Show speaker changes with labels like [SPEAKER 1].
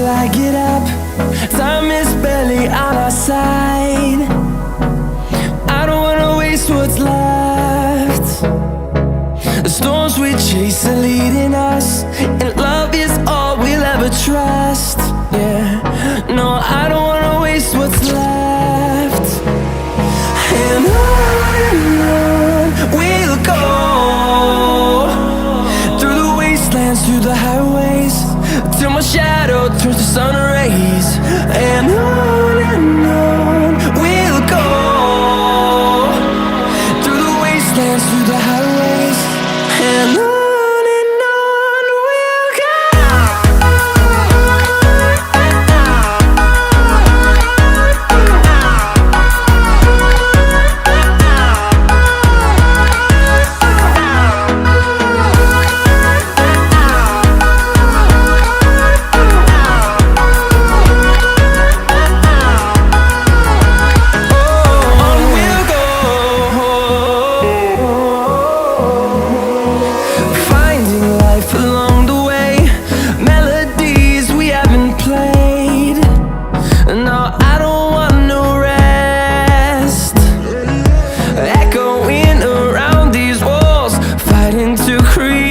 [SPEAKER 1] till I get up. Time is barely on our side. I don't wanna waste what's left. The storms we chase are leading us, and love is all we'll ever trust. Yeah, no, I don't wanna waste what's left. And on we'll go, through the wastelands, through the highways, till my shadow turns to sun rays. And on we'll go, through the wastelands, through the highways, and on we'll go. Along the way, melodies we haven't played. No, I don't want no rest. Echoing around these walls, fighting to create